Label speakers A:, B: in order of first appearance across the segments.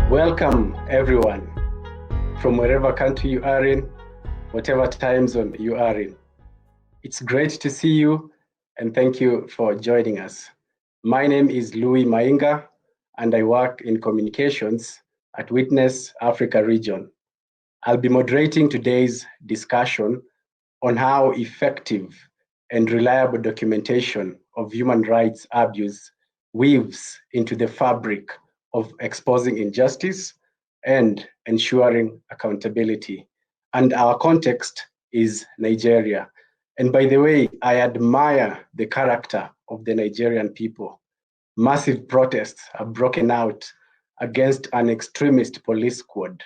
A: Welcome, everyone, from wherever country you are in, whatever time zone you are in. It's great to see you, and thank you for joining us. My name is Louis Mainga, and I work in communications at Witness Africa Region. I'll be moderating today's discussion on how effective and reliable documentation of human rights abuse weaves into the fabric of exposing injustice and ensuring accountability. And our context is Nigeria. And by the way, I admire the character of the Nigerian people. Massive protests have broken out against an extremist police squad.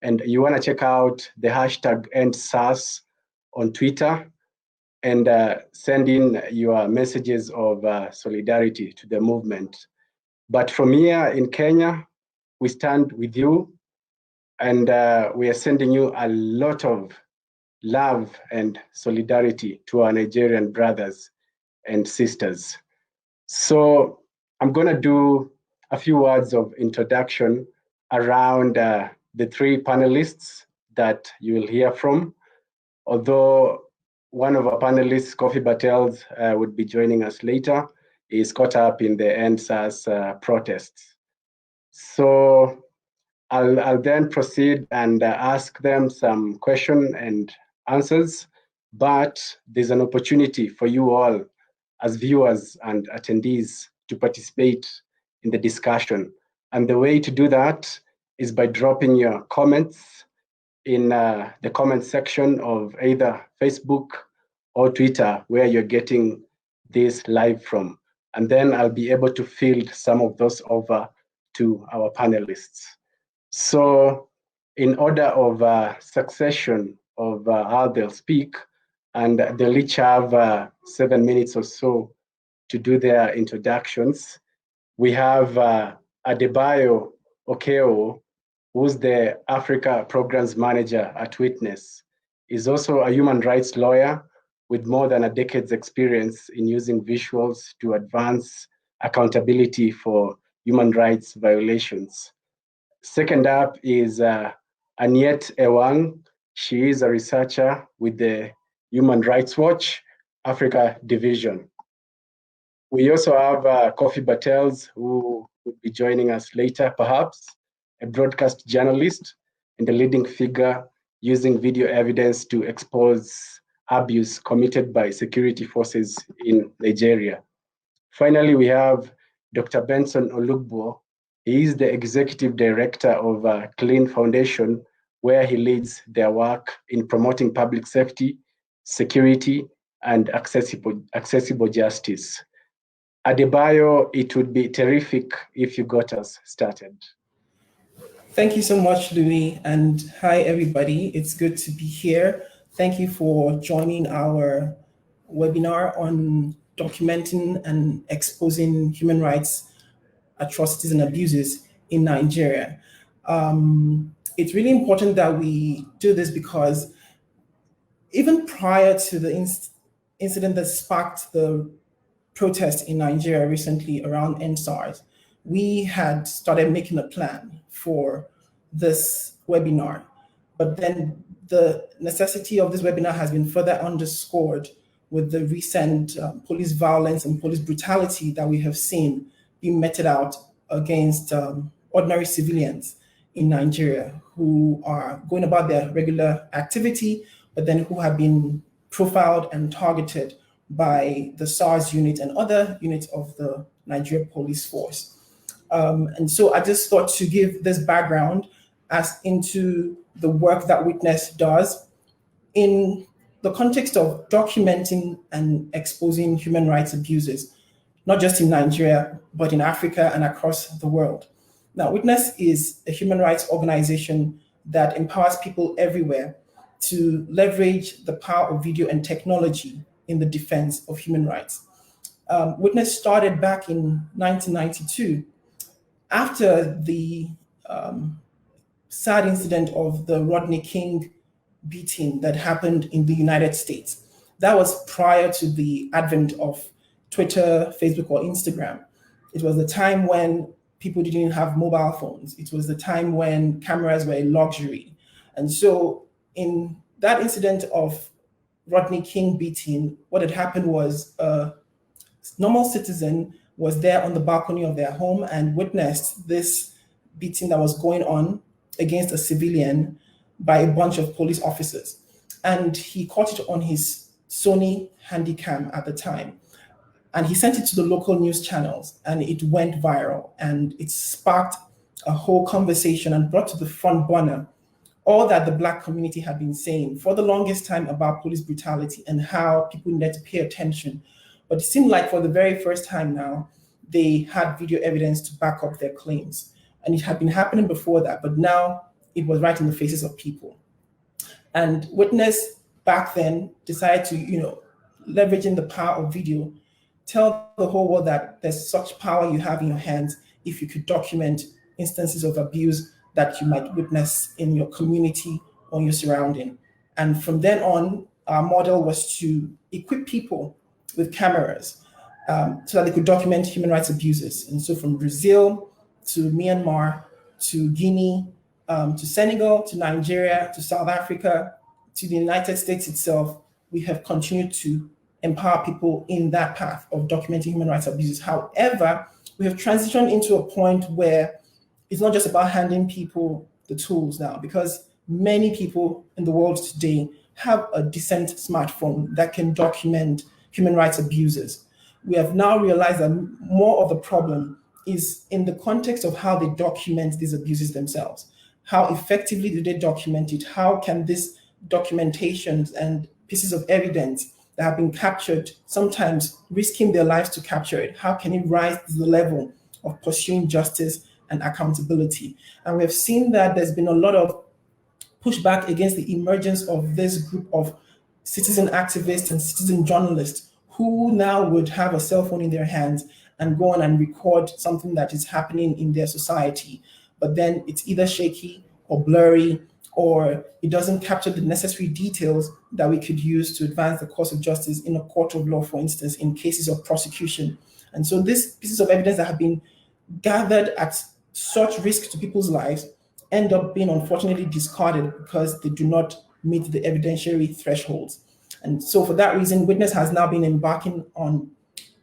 A: And you want to check out the hashtag #EndSARS on Twitter and send in your messages of solidarity to the movement. But from here in Kenya, we stand with you, and we are sending you a lot of love and solidarity to our Nigerian brothers and sisters. So I'm going to do a few words of introduction around the three panelists that you will hear from, although one of our panelists, Kofi Bartels, would be joining us later. Is caught up in the #EndSARS protests. So I'll then proceed and ask them some question and answers, but there's an opportunity for you all as viewers and attendees to participate in the discussion. And the way to do that is by dropping your comments in the comment section of either Facebook or Twitter, where you're getting this live from. And then I'll be able to field some of those over to our panelists. So in order of succession of how they'll speak, and they'll each have 7 minutes or so to do their introductions. We have Adebayo Okeowo, who's the Africa Programs Manager at Witness. He's also a human rights lawyer with more than a decade's experience in using visuals to advance accountability for human rights violations. Second up is Anietie Ewang. She is a researcher with the Human Rights Watch Africa Division. We also have Kofi Bartels, who will be joining us later, perhaps, a broadcast journalist and a leading figure using video evidence to expose abuse committed by security forces in Nigeria. Finally, we have Dr. Benson Olugbuo. He is the executive director of Clean Foundation, where he leads their work in promoting public safety, security, and accessible justice. Adebayo, it would be terrific if you got us started.
B: Thank you so much, Louis, and hi, everybody. It's good to be here. Thank you for joining our webinar on documenting and exposing human rights atrocities and abuses in Nigeria. It's really important that we do this because even prior to the incident that sparked the protest in Nigeria recently around #EndSARS, we had started making a plan for this webinar. But then the necessity of this webinar has been further underscored with the recent police violence and police brutality that we have seen being meted out against ordinary civilians in Nigeria who are going about their regular activity, but then who have been profiled and targeted by the SARS unit and other units of the Nigeria Police Force. And so I just thought to give this background as into the work that Witness does in the context of documenting and exposing human rights abuses, not just in Nigeria, but in Africa and across the world. Now, Witness is a human rights organization that empowers people everywhere to leverage the power of video and technology in the defense of human rights. Witness started back in 1992 after the sad incident of the Rodney King beating that happened in the United States. That was prior to the advent of Twitter, Facebook, or Instagram. It was the time when people didn't have mobile phones. It was the time when cameras were a luxury. And so in that incident of Rodney King beating, what had happened was a normal citizen was there on the balcony of their home and witnessed this beating that was going on against a civilian by a bunch of police officers. And he caught it on his Sony Handycam at the time. And he sent it to the local news channels and it went viral and it sparked a whole conversation and brought to the front burner all that the Black community had been saying for the longest time about police brutality and how people needed to pay attention. But it seemed like for the very first time now, they had video evidence to back up their claims. And it had been happening before that, but now it was right in the faces of people. And Witness back then decided to, leveraging the power of video, tell the whole world that there's such power you have in your hands if you could document instances of abuse that you might witness in your community or your surrounding. And from then on, our model was to equip people with cameras so that they could document human rights abuses. And so from Brazil to Myanmar to Guinea to Senegal to Nigeria to South Africa to the United States itself, we have continued to empower people in that path of documenting human rights abuses. However, we have transitioned into a point where it's not just about handing people the tools now, because many people in the world today have a decent smartphone that can document human rights abuses. We have now realized that more of the problem is in the context of how they document these abuses themselves. How effectively do they document it? How can this documentations and pieces of evidence that have been captured, sometimes risking their lives to capture it, how can it rise to the level of pursuing justice and accountability? And we have seen that there's been a lot of pushback against the emergence of this group of citizen activists and citizen journalists who now would have a cell phone in their hands and go on and record something that is happening in their society. But then it's either shaky or blurry, or it doesn't capture the necessary details that we could use to advance the cause of justice in a court of law, for instance, in cases of prosecution. And so these pieces of evidence that have been gathered at such risk to people's lives end up being unfortunately discarded because they do not meet the evidentiary thresholds. And so for that reason, Witness has now been embarking on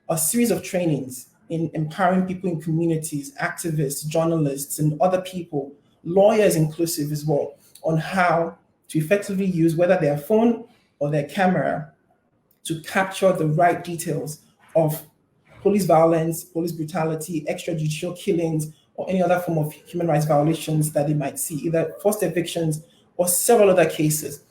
B: a series of trainings in empowering people in communities, activists, journalists, and other people, lawyers inclusive as well, on how to effectively use whether their phone or their camera to capture the right details of police violence, police brutality, extrajudicial killings, or any other form of human rights violations that they might see, either forced evictions or several other cases.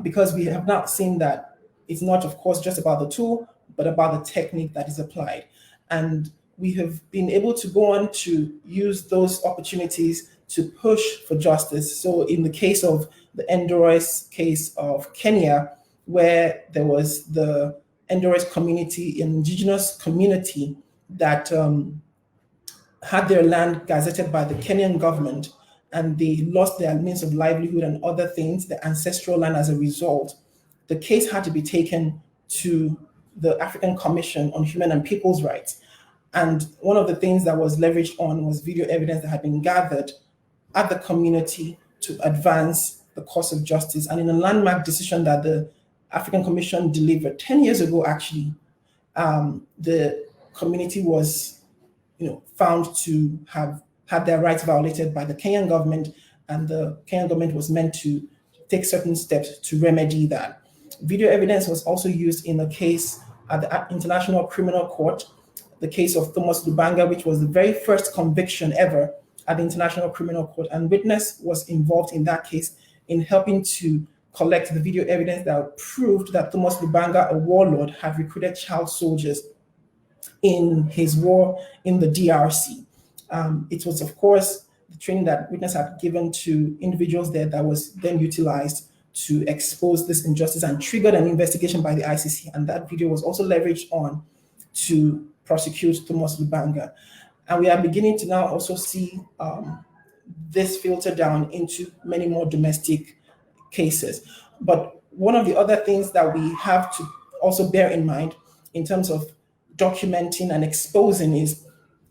B: Because we have now seen that it's not, of course, just about the tool, but about the technique that is applied. And we have been able to go on to use those opportunities to push for justice. So in the case of the Endores case of Kenya, where there was the Endores community, indigenous community that had their land gazetted by the Kenyan government, and they lost their means of livelihood and other things, the ancestral land as a result, the case had to be taken to the African Commission on Human and People's Rights. And one of the things that was leveraged on was video evidence that had been gathered at the community to advance the cause of justice. And in a landmark decision that the African Commission delivered 10 years ago, actually, the community was found to have had their rights violated by the Kenyan government, and the Kenyan government was meant to take certain steps to remedy that. Video evidence was also used in a case at the International Criminal Court, the case of Thomas Lubanga, which was the very first conviction ever at the International Criminal Court. And Witness was involved in that case in helping to collect the video evidence that proved that Thomas Lubanga, a warlord, had recruited child soldiers in his war in the DRC. It was, of course, the training that Witness had given to individuals there that was then utilized to expose this injustice and triggered an investigation by the ICC. And that video was also leveraged on to prosecute Thomas Lubanga. And we are beginning to now also see this filter down into many more domestic cases. But one of the other things that we have to also bear in mind in terms of documenting and exposing is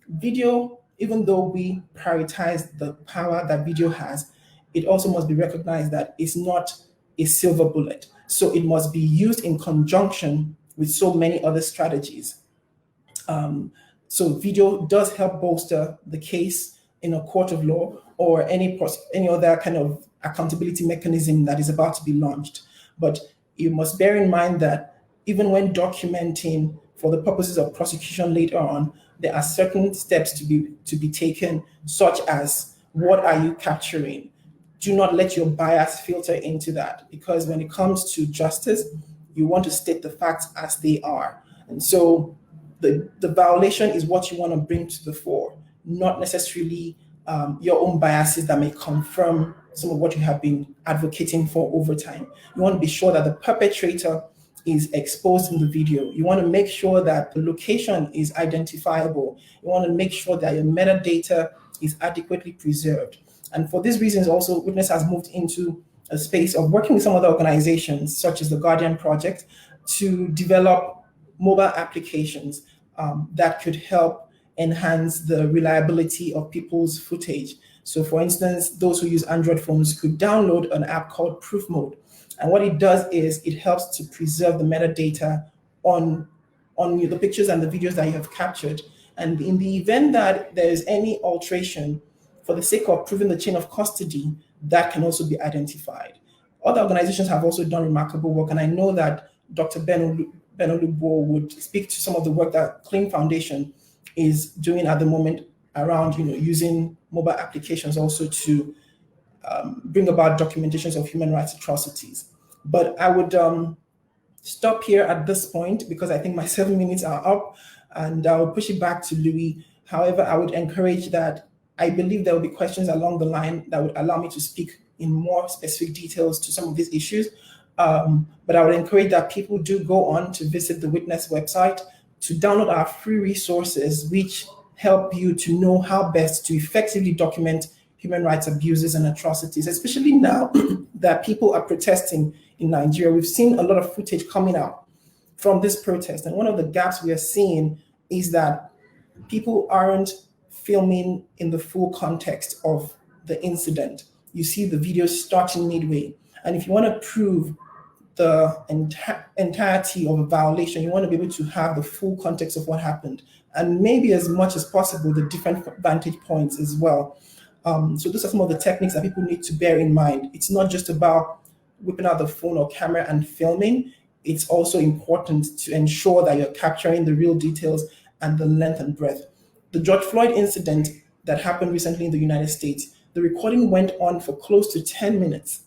B: video even though we prioritize the power that video has, it also must be recognized that it's not a silver bullet. So it must be used in conjunction with so many other strategies. So video does help bolster the case in a court of law or any other kind of accountability mechanism that is about to be launched. But you must bear in mind that even when documenting for the purposes of prosecution later on, there are certain steps to be taken, such as what are you capturing? Do not let your bias filter into that, because when it comes to justice, you want to state the facts as they are. And so the violation is what you want to bring to the fore, not necessarily your own biases that may confirm some of what you have been advocating for over time. You want to be sure that the perpetrator is exposed in the video. You want to make sure that the location is identifiable. You want to make sure that your metadata is adequately preserved. And for these reasons also, Witness has moved into a space of working with some other organizations, such as the Guardian Project, to develop mobile applications that could help enhance the reliability of people's footage. So for instance, those who use Android phones could download an app called Proof Mode. And what it does is it helps to preserve the metadata on the pictures and the videos that you have captured. And in the event that there's any alteration, for the sake of proving the chain of custody, that can also be identified. Other organizations have also done remarkable work, and I know that Dr. Ben Olugbuo would speak to some of the work that Clean Foundation is doing at the moment around using mobile applications also to bring about documentations of human rights atrocities. But I would stop here at this point because I think my 7 minutes are up, and I'll push it back to Louis. However, I would encourage that I believe there will be questions along the line that would allow me to speak in more specific details to some of these issues. But I would encourage that people do go on to visit the Witness website to download our free resources, which help you to know how best to effectively document human rights abuses and atrocities, especially now that people are protesting in Nigeria. We've seen a lot of footage coming out from this protest. And one of the gaps we are seeing is that people aren't filming in the full context of the incident. You see the video starting midway. And if you want to prove the entirety of a violation, you want to be able to have the full context of what happened, and maybe as much as possible, the different vantage points as well. So those are some of the techniques that people need to bear in mind. It's not just about whipping out the phone or camera and filming. It's also important to ensure that you're capturing the real details and the length and breadth. The George Floyd incident that happened recently in the United States, the recording went on for close to 10 minutes.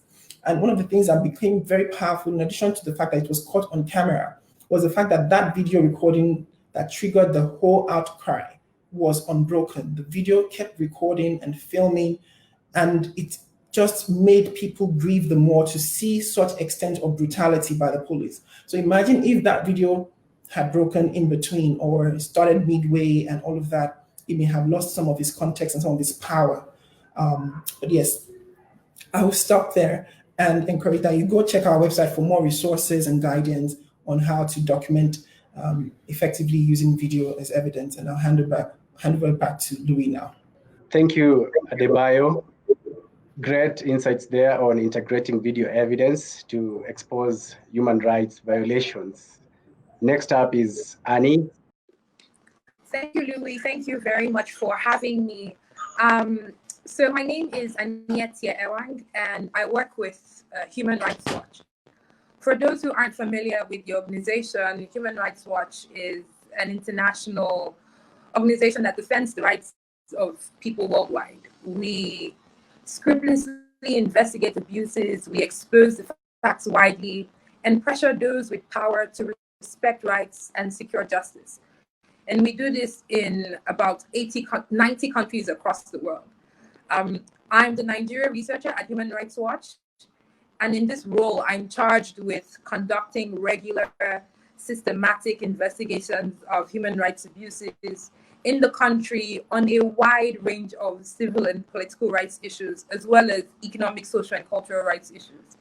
B: And one of the things that became very powerful, in addition to the fact that it was caught on camera, was the fact that that video recording that triggered the whole outcry was unbroken. The video kept recording and filming, and it just made people grieve the more to see such extent of brutality by the police. So imagine if that video had broken in between or started midway and all of that, it may have lost some of its context and some of its power. But yes, I will stop there and encourage that you go check our website for more resources and guidance on how to document effectively using video as evidence. And I'll hand over back to Louis now.
A: Thank you, Adebayo. Great insights there on integrating video evidence to expose human rights violations. Next up is Annie.
C: Thank you, Louis. Thank you very much for having me. So my name is Anietie Ewang, and I work with Human Rights Watch. For those who aren't familiar with the organization, Human Rights Watch is an international organization that defends the rights of people worldwide. We scrupulously investigate abuses, we expose the facts widely, and pressure those with power to respect rights and secure justice. And we do this in about 90 countries across the world. I'm the Nigeria researcher at Human Rights Watch. And in this role, I'm charged with conducting regular, systematic investigations of human rights abuses in the country on a wide range of civil and political rights issues, as well as economic, social, and cultural rights issues.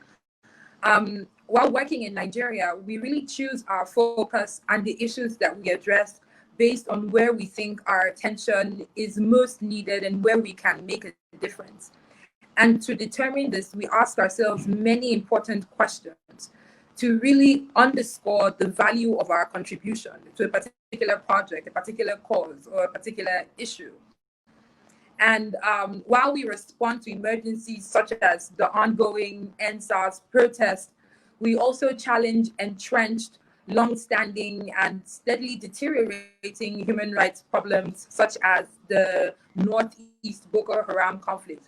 C: While working in Nigeria, we really choose our focus on the issues that we address based on where we think our attention is most needed and where we can make a difference. And to determine this, we ask ourselves many important questions to really underscore the value of our contribution to a particular project, a particular cause, or a particular issue. And while we respond to emergencies such as the ongoing EndSARS protest, we also challenge entrenched, long-standing, and steadily deteriorating human rights problems such as the Northeast Boko Haram conflict,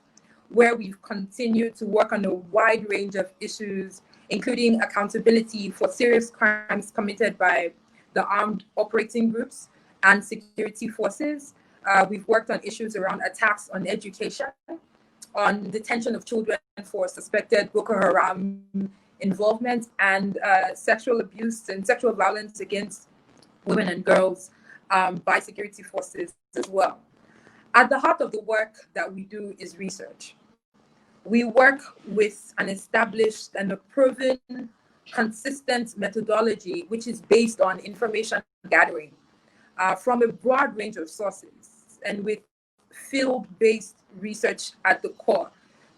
C: where we've continued to work on a wide range of issues, including accountability for serious crimes committed by the armed operating groups and security forces. We've worked on issues around attacks on education, on detention of children for suspected Boko Haram involvement, and sexual abuse and sexual violence against women and girls by security forces as well. At the heart of the work that we do is research. We work with an established and a proven, consistent methodology, which is based on information gathering from a broad range of sources and with field-based research at the core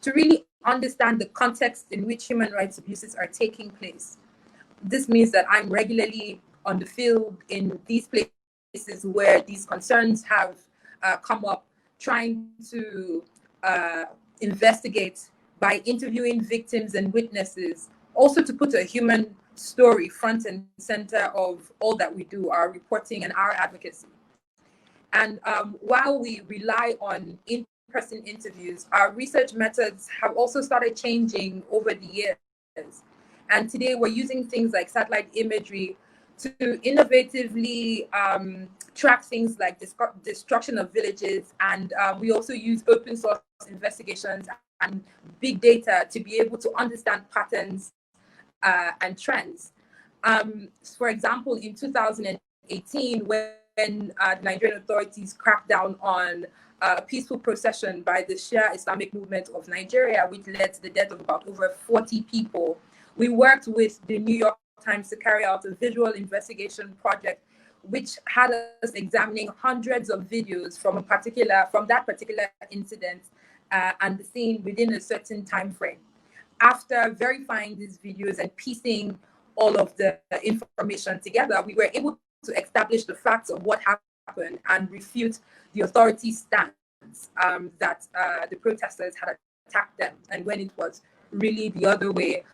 C: to really understand the context in which human rights abuses are taking place. This means that I'm regularly on the field in these places where these concerns have come up, trying to investigate by interviewing victims and witnesses, also to put a human story front and center of all that we do, our reporting and our advocacy. And while we rely on in-person interviews, our research methods have also started changing over the years. And today we're using things like satellite imagery to innovatively track things like destruction of villages. And we also use open source investigations and big data to be able to understand patterns and trends. For example, in 2018, when the Nigerian authorities cracked down on a peaceful procession by the Shia Islamic movement of Nigeria, which led to the death of about over 40 people, we worked with the New York Times to carry out a visual investigation project, which had us examining hundreds of videos from that particular incident and the scene within a certain time frame. After verifying these videos and piecing all of the information together, we were able to establish the facts of what happened and refute the authorities' stance that the protesters had attacked them, and when it was really the other way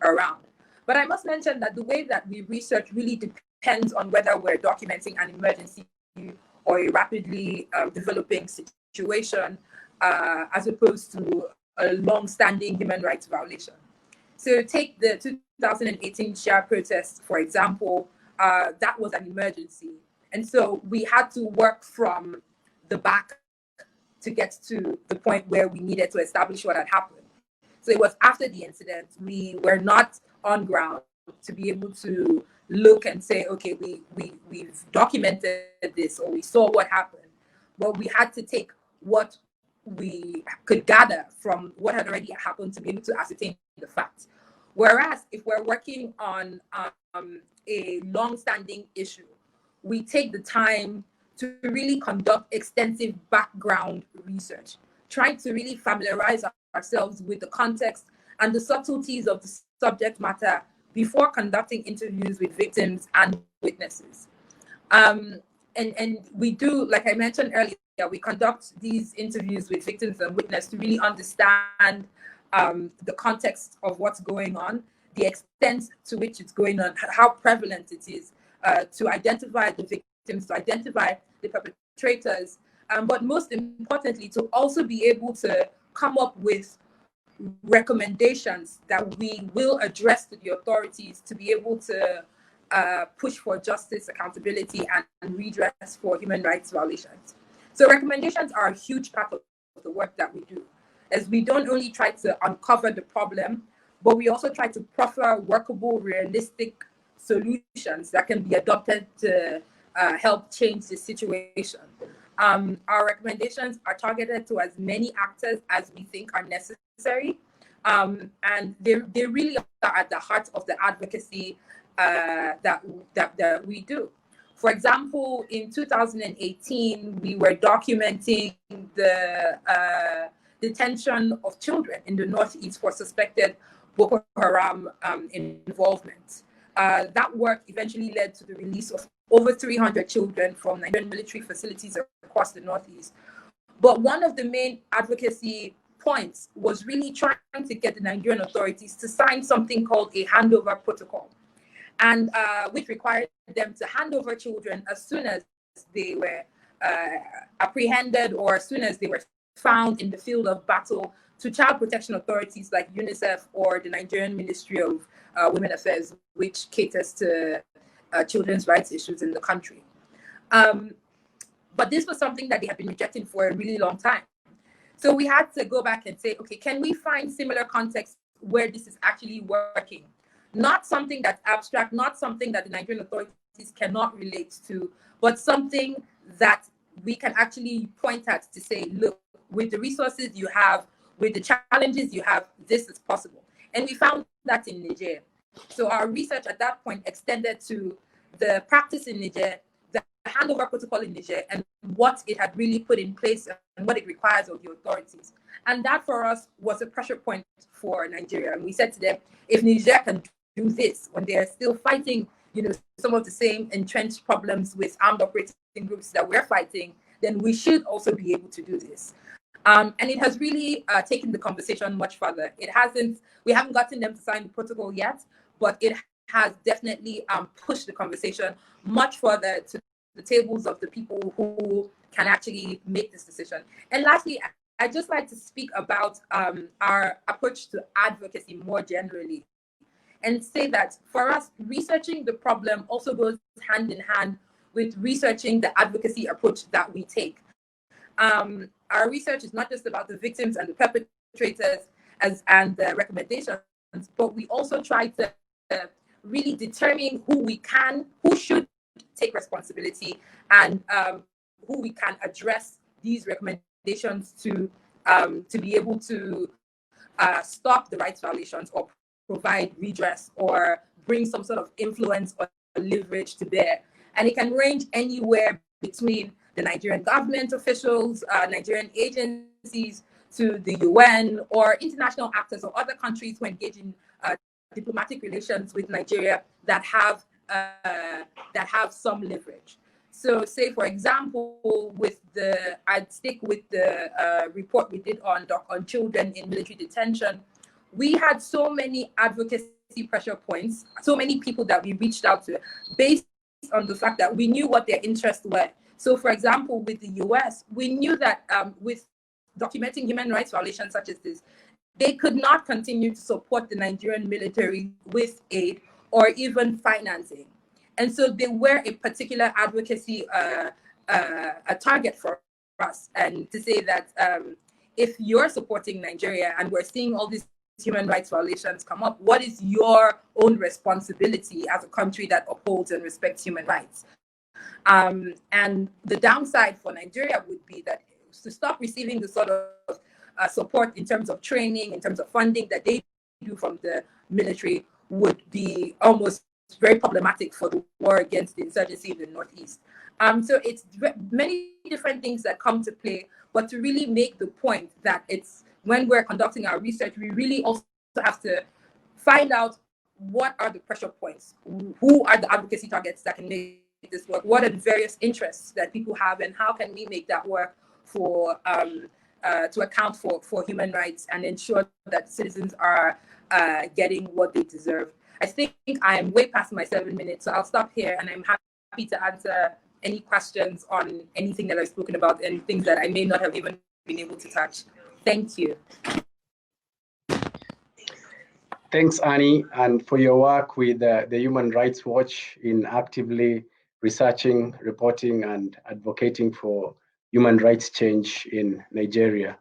C: around. But I must mention that the way that we research really depends on whether we're documenting an emergency or a rapidly developing situation, as opposed to a long-standing human rights violation. So take the 2018 Shia protest, for example. That was an emergency. And so we had to work from the back to get to the point where we needed to establish what had happened. So it was after the incident. We were not on ground to be able to look and say, okay, we've documented this, or we saw what happened. But we had to take what we could gather from what had already happened to be able to ascertain the facts. Whereas if we're working on a long-standing issue, we take the time to really conduct extensive background research, trying to really familiarize ourselves with the context and the subtleties of the subject matter before conducting interviews with victims and witnesses. And we do, like I mentioned earlier, we conduct these interviews with victims and witnesses to really understand the context of what's going on, the extent to which it's going on, how prevalent it is, to identify the victims, to identify the perpetrators, but most importantly, to also be able to come up with recommendations that we will address to the authorities to be able to push for justice, accountability, and redress for human rights violations. So recommendations are a huge part of the work that we do, as we don't only try to uncover the problem, but we also try to proffer workable, realistic solutions that can be adopted to help change the situation. Our recommendations are targeted to as many actors as we think are necessary, and they really are at the heart of the advocacy that we do. For example, in 2018, we were documenting the detention of children in the Northeast for suspected Boko Haram involvement. That work eventually led to the release of over 300 children from Nigerian military facilities across the Northeast. But one of the main advocacy points was really trying to get the Nigerian authorities to sign something called a Handover Protocol, and which required them to hand over children as soon as they were apprehended or as soon as they were found in the field of battle to child protection authorities like UNICEF or the Nigerian Ministry of Women Affairs, which caters to children's rights issues in the country. But this was something that they had been rejecting for a really long time. So we had to go back and say, okay, can we find similar contexts where this is actually working? Not something that's abstract, not something that the Nigerian authorities cannot relate to, but something that we can actually point at to say, look, with the resources you have, with the challenges you have, this is possible. And we found that in Niger. So our research at that point extended to the practice in Niger, the Handover Protocol in Niger, and what it had really put in place and what it requires of the authorities. And that for us was a pressure point for Nigeria. And we said to them, if Niger can do this when they are still fighting, some of the same entrenched problems with armed operating groups that we're fighting, then we should also be able to do this. And it has really taken the conversation much further. We haven't gotten them to sign the protocol yet, but it has definitely pushed the conversation much further to the tables of the people who can actually make this decision. And lastly, I'd just like to speak about our approach to advocacy more generally, and say that for us, researching the problem also goes hand in hand with researching the advocacy approach that we take. Our research is not just about the victims and the perpetrators and the recommendations, but we also try to really determine who should take responsibility, and who we can address these recommendations to be able to stop the rights violations or provide redress or bring some sort of influence or leverage to bear. And it can range anywhere between the Nigerian government officials, Nigerian agencies, to the UN or international actors or other countries who engage in diplomatic relations with Nigeria that have some leverage. So, say for example, I'd stick with the report we did on children in military detention. We had so many advocacy pressure points, so many people that we reached out to, based on the fact that we knew what their interests were. So, for example, with the US, we knew that with documenting human rights violations such as this, they could not continue to support the Nigerian military with aid or even financing. And so they were a particular advocacy, a target for us. And to say that if you're supporting Nigeria and we're seeing all these human rights violations come up, what is your own responsibility as a country that upholds and respects human rights? And the downside for Nigeria would be that to stop receiving the sort of support in terms of training, in terms of funding that they do from the military would be almost very problematic for the war against the insurgency in the Northeast. So it's many different things that come to play, but to really make the point that it's when we're conducting our research, we really also have to find out what are the pressure points, who are the advocacy targets that can make this work, what are the various interests that people have, and how can we make that work for to account for human rights and ensure that citizens are getting what they deserve. I think I am way past my 7 minutes, so I'll stop here, and I'm happy to answer any questions on anything that I've spoken about and things that I may not have even been able to touch. Thank you.
A: Thanks, Annie, and for your work with the Human Rights Watch in actively researching, reporting, and advocating for human rights change in Nigeria.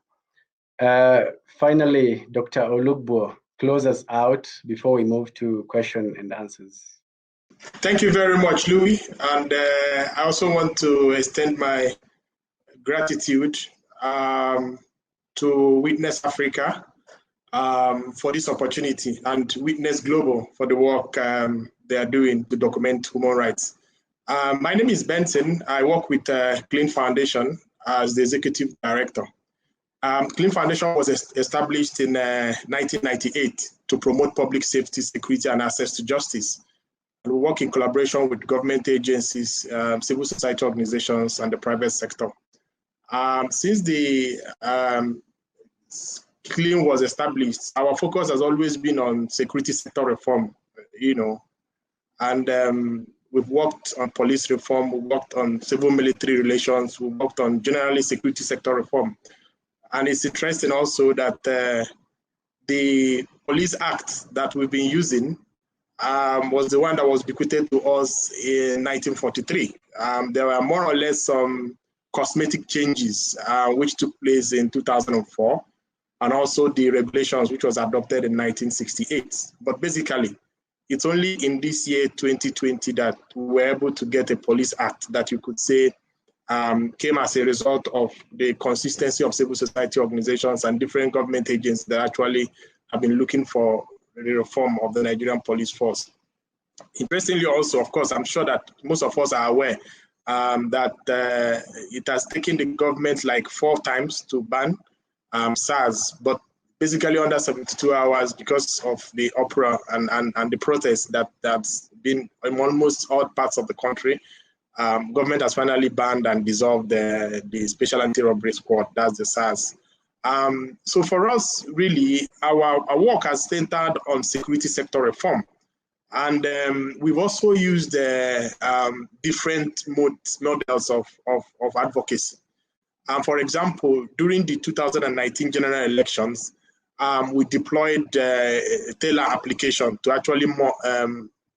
A: Finally, Dr. Olugbuo, close us out before we move to question and answers.
D: Thank you very much, Louis. And I also want to extend my gratitude to Witness Africa for this opportunity, and Witness Global for the work they are doing to document human rights. My name is Benson. I work with Clean Foundation as the executive director. Clean Foundation was established in 1998 to promote public safety, security, and access to justice. And we work in collaboration with government agencies, civil society organizations, and the private sector. Since the Clean was established, our focus has always been on security sector reform, and we've worked on police reform, we've worked on civil-military relations, we've worked on generally security sector reform. And it's interesting also that the Police Act that we've been using was the one that was bequeathed to us in 1943. There were more or less some cosmetic changes which took place in 2004, and also the regulations which was adopted in 1968. But basically, it's only in this year, 2020, that we were able to get a Police Act that you could say came as a result of the consistency of civil society organizations and different government agents that actually have been looking for the reform of the Nigerian police force. Interestingly also, of course, I'm sure that most of us are aware that it has taken the government like 4 times to ban SARS, but basically under 72 hours because of the uproar and the protests that's been in almost all parts of the country. Government has finally banned and dissolved the Special Anti-Robbery Squad, that's the SARS. So for us, really, our work has centered on security sector reform. And we've also used different models of advocacy. For example, during the 2019 general elections, we deployed a Taylor application to actually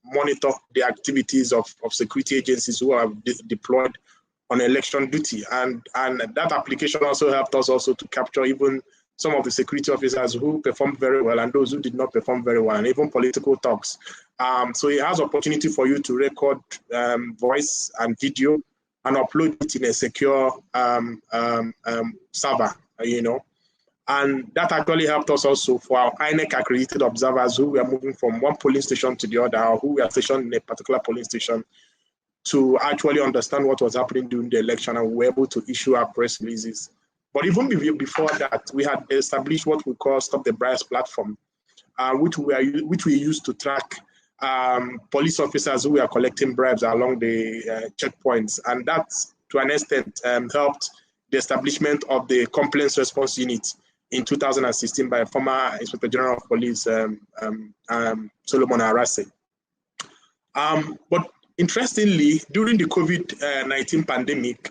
D: monitor the activities of security agencies who are deployed on election duty. And that application also helped us also to capture even some of the security officers who performed very well and those who did not perform very well, and even political talks. So it has opportunity for you to record voice and video and upload it in a secure server, And that actually helped us also for our INEC accredited observers who were moving from one polling station to the other, or who were stationed in a particular polling station, to actually understand what was happening during the election, and we were able to issue our press releases. But even before that, we had established what we call Stop the Bribes platform, which we used to track police officers who were collecting bribes along the checkpoints. And that, to an extent, helped the establishment of the Complaints Response Unit in 2016 by former Inspector General of Police, Solomon Arase. But interestingly, during the COVID-19 pandemic,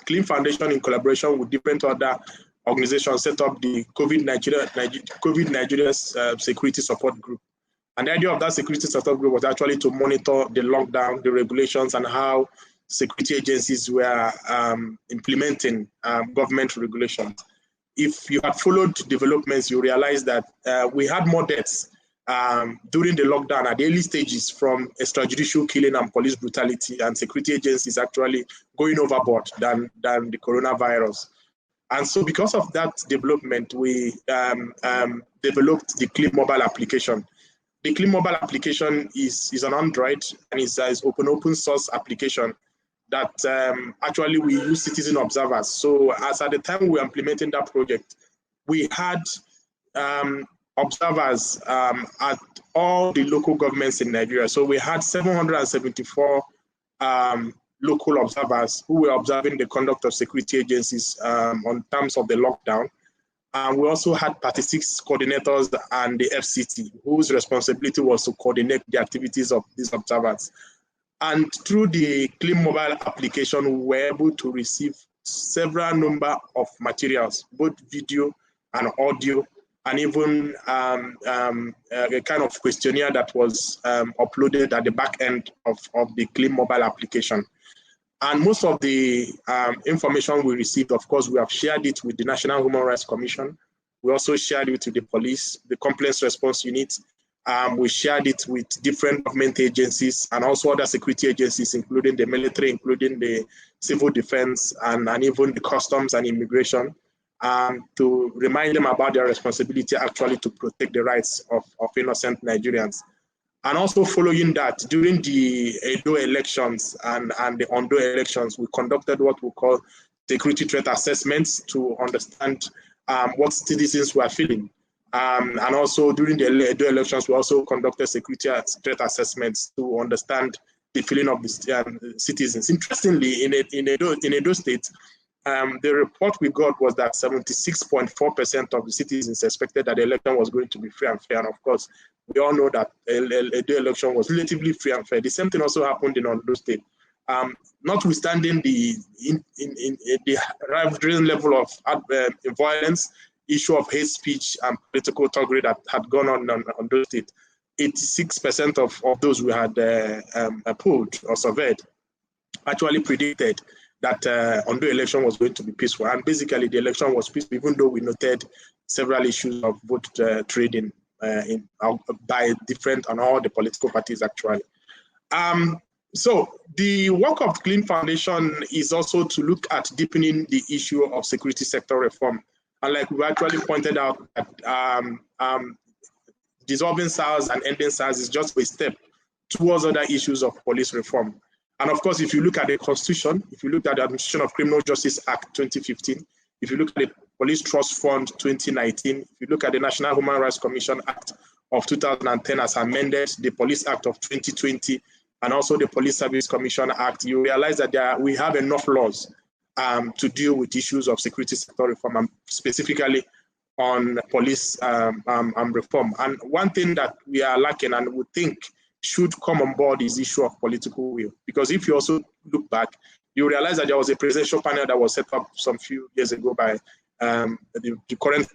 D: Clean Foundation, in collaboration with different other organizations, set up the COVID Nigeria Security Support Group. And the idea of that security support group was actually to monitor the lockdown, the regulations, and how security agencies were implementing government regulations. If you had followed developments, you realize that we had more deaths during the lockdown at the early stages from extrajudicial killing and police brutality, and security agencies actually going overboard than the coronavirus. And so because of that development, we developed the Clean Mobile application. The Clean Mobile application is an Android and is open source application that actually we use citizen observers. So as at the time we were implementing that project, we had observers at all the local governments in Nigeria. So we had 774 local observers who were observing the conduct of security agencies on terms of the lockdown. We also had 36 coordinators and the FCT, whose responsibility was to coordinate the activities of these observers. And through the Clean Mobile application, we were able to receive several number of materials, both video and audio, and even a kind of questionnaire that was uploaded at the back end of the Clean Mobile application. And most of the information we received, of course, we have shared it with the National Human Rights Commission. We also shared it with the police, the Complaints Response Unit. We shared it with different government agencies and also other security agencies, including the military, including the civil defense, and even the customs and immigration, to remind them about their responsibility actually to protect the rights of innocent Nigerians. And also following that, during the Edo elections and the Ondo elections, we conducted what we call security threat assessments to understand what citizens were feeling. And also during the Edo elections, we also conducted security threat assessments to understand the feeling of the citizens. Interestingly, in Edo State, the report we got was that 76.4% of the citizens expected that the election was going to be free and fair. And of course, we all know that the election was relatively free and fair. The same thing also happened in Ondo State. Notwithstanding the rising level of violence, issue of hate speech and political thuggery that had gone on Ondo State, 86% of those we had polled or surveyed actually predicted that Ondo election was going to be peaceful. And basically the election was peaceful, even though we noted several issues of vote trading by different and all the political parties actually. So the work of Clean Foundation is also to look at deepening the issue of security sector reform. And like we actually pointed out, that dissolving SARS and ending SARS is just a step towards other issues of police reform. And of course, if you look at the Constitution, if you look at the Administration of Criminal Justice Act 2015, if you look at the Police Trust Fund 2019, if you look at the National Human Rights Commission Act of 2010 as amended, the Police Act of 2020, and also the Police Service Commission Act, you realize that we have enough laws to deal with issues of security sector reform, and specifically on police reform. And one thing that we are lacking and we think should come on board is the issue of political will. Because if you also look back, you realize that there was a presidential panel that was set up some few years ago by the current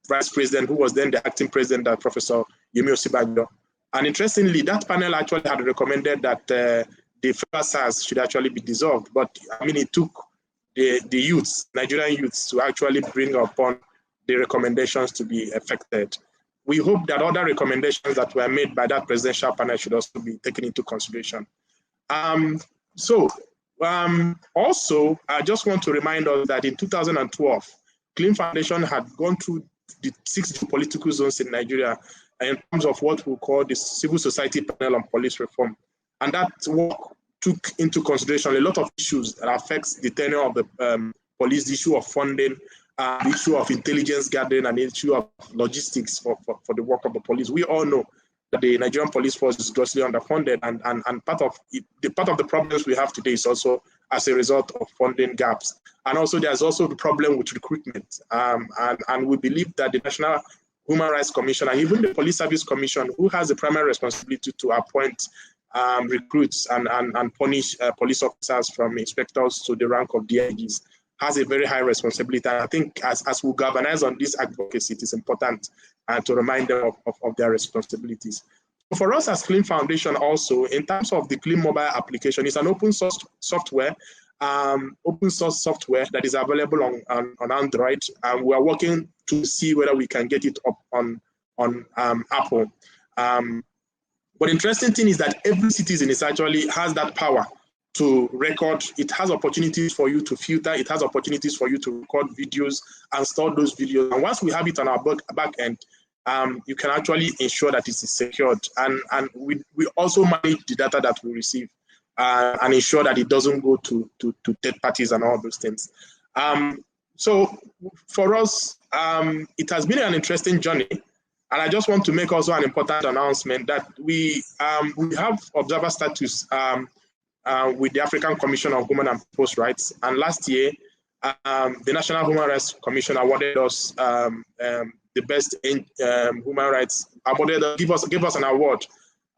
D: vice president, who was then the acting president, Professor Yemi Osinbajo. And interestingly, that panel actually had recommended that the federal SARS should actually be dissolved. But I mean, it took the youths, Nigerian youths, to actually bring upon the recommendations to be effected. We hope that other recommendations that were made by that presidential panel should also be taken into consideration. Also, I just want to remind us that in 2012, Clean Foundation had gone through the 6 political zones in Nigeria in terms of what we call the Civil Society Panel on Police Reform. And that work took into consideration a lot of issues that affects the tenure of the police, the issue of funding, the issue of intelligence gathering, and the issue of logistics for the work of the police. We all know that the Nigerian police force is grossly underfunded, and part of the problems we have today is also as a result of funding gaps. And also there's also the problem with recruitment. And we believe that the National Human Rights Commission and even the Police Service Commission, who has the primary responsibility to appoint recruits and punish police officers from inspectors to the rank of DIGs, has a very high responsibility. And I think as we galvanize on this advocacy, it is important to remind them of their responsibilities. For us as Clean Foundation also, in terms of the Clean Mobile application, it's an open source software that is available on Android. And we are working to see whether we can get it up on Apple. But interesting thing is that every citizen actually has that power to record. It has opportunities for you to filter. It has opportunities for you to record videos and store those videos. And once we have it on our back end, you can actually ensure that it is secured. And we also manage the data that we receive and ensure that it doesn't go to third parties and all those things. So for us, it has been an interesting journey. And I just want to make also an important announcement that we have observer status with the African Commission on Human and People's Rights. And last year, the National Human Rights Commission awarded us the best human rights, gave us an award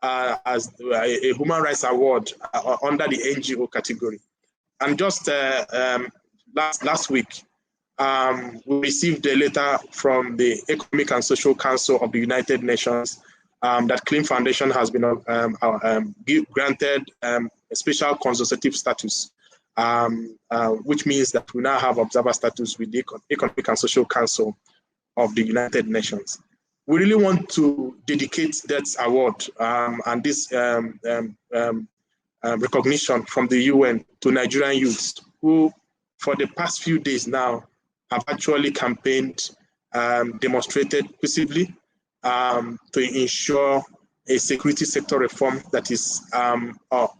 D: as a human rights award under the NGO category. And just last week, we received a letter from the Economic and Social Council of the United Nations that Clean Foundation has been granted a special consultative status, which means that we now have observer status with the Economic and Social Council of the United Nations. We really want to dedicate that award and this recognition from the UN to Nigerian youths who, for the past few days now, have actually campaigned, demonstrated peaceably to ensure a security sector reform that is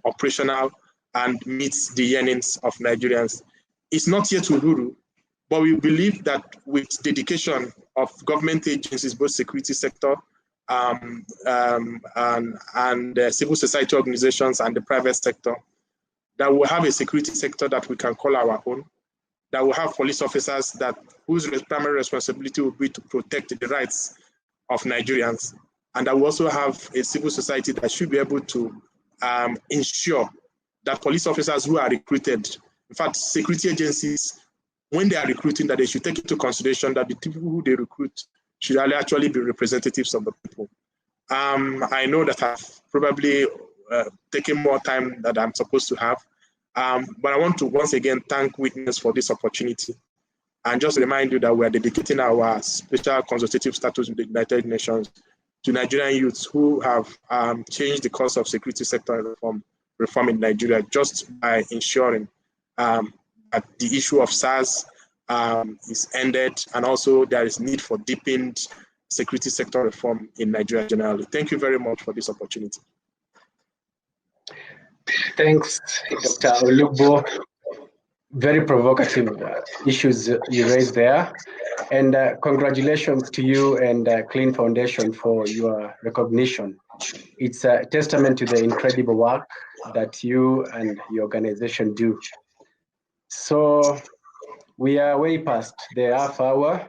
D: operational and meets the yearnings of Nigerians. It's not yet Uhuru, but we believe that with dedication of government agencies, both security sector and civil society organizations and the private sector, that we'll have a security sector that we can call our own, that will have police officers whose primary responsibility will be to protect the rights of Nigerians, and that we also have a civil society that should be able to ensure that police officers who are recruited, in fact, security agencies, when they are recruiting, that they should take into consideration that the people who they recruit should actually be representatives of the people. I know that I've probably taken more time than I'm supposed to have, but I want to once again thank Witness for this opportunity and just remind you that we are dedicating our special consultative status with the United Nations to Nigerian youths who have changed the course of security sector reform in Nigeria, just by ensuring that the issue of SARS is ended, and also there is need for deepened security sector reform in Nigeria generally. Thank you very much for this opportunity.
A: Thanks, Dr. Olugbuo. Very provocative issues you raised there. And congratulations to you and Clean Foundation for your recognition. It's a testament to the incredible work that you and your organization do. So we are way past the half hour,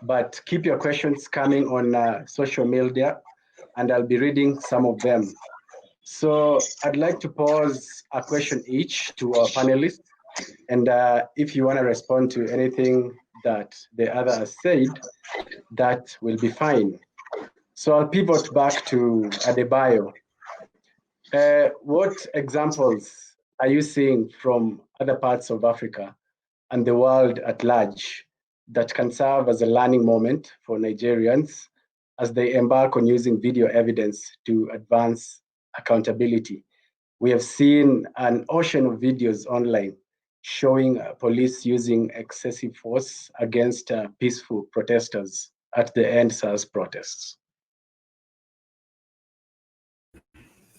A: but keep your questions coming on social media, and I'll be reading some of them. So I'd like to pose a question each to our panelists, and if you want to respond to anything that the other has said, that will be fine. So I'll pivot back to Adebayo. What examples are you seeing from other parts of Africa and the world at large that can serve as a learning moment for Nigerians as they embark on using video evidence to advance accountability? We have seen an ocean of videos online showing police using excessive force against peaceful protesters at the End SARS protests.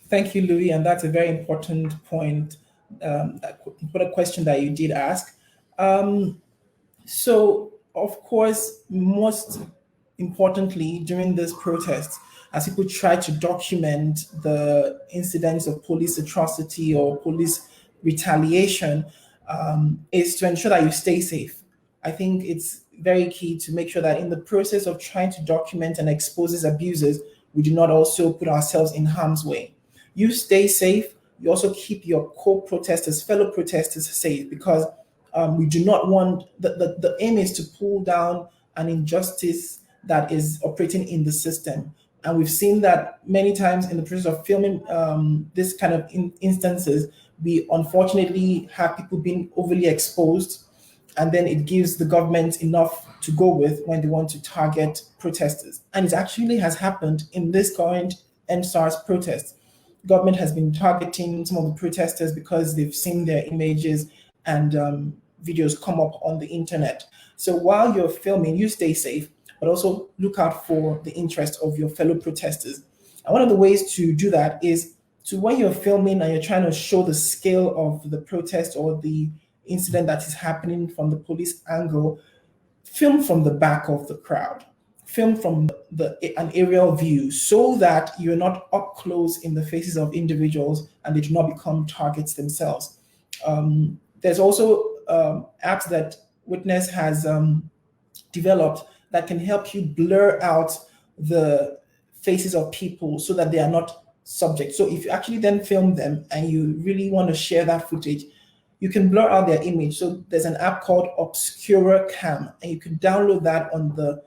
B: Thank you, Louis, and that's a very important point, important question that you did ask. So, of course, most importantly, during this protest, as people try to document the incidents of police atrocity or police retaliation, is to ensure that you stay safe. I think it's very key to make sure that in the process of trying to document and expose these abuses, we do not also put ourselves in harm's way. You stay safe, you also keep your co-protesters, fellow protesters safe, because we do not want, the aim is to pull down an injustice that is operating in the system. And we've seen that many times in the process of filming this kind of instances, we unfortunately have people being overly exposed, and then it gives the government enough to go with when they want to target protesters. And it actually has happened in this current End SARS protest. Government has been targeting some of the protesters because they've seen their images and videos come up on the internet. So while you're filming, you stay safe, but also look out for the interest of your fellow protesters. And one of the ways to do that is to, when you're filming and you're trying to show the scale of the protest or the incident that is happening from the police angle, film from the back of the crowd. Film from an aerial view so that you're not up close in the faces of individuals and they do not become targets themselves. There's also apps that Witness has developed that can help you blur out the faces of people so that they are not subject. So if you actually then film them and you really want to share that footage, you can blur out their image. So there's an app called Obscura Cam, and you can download that on the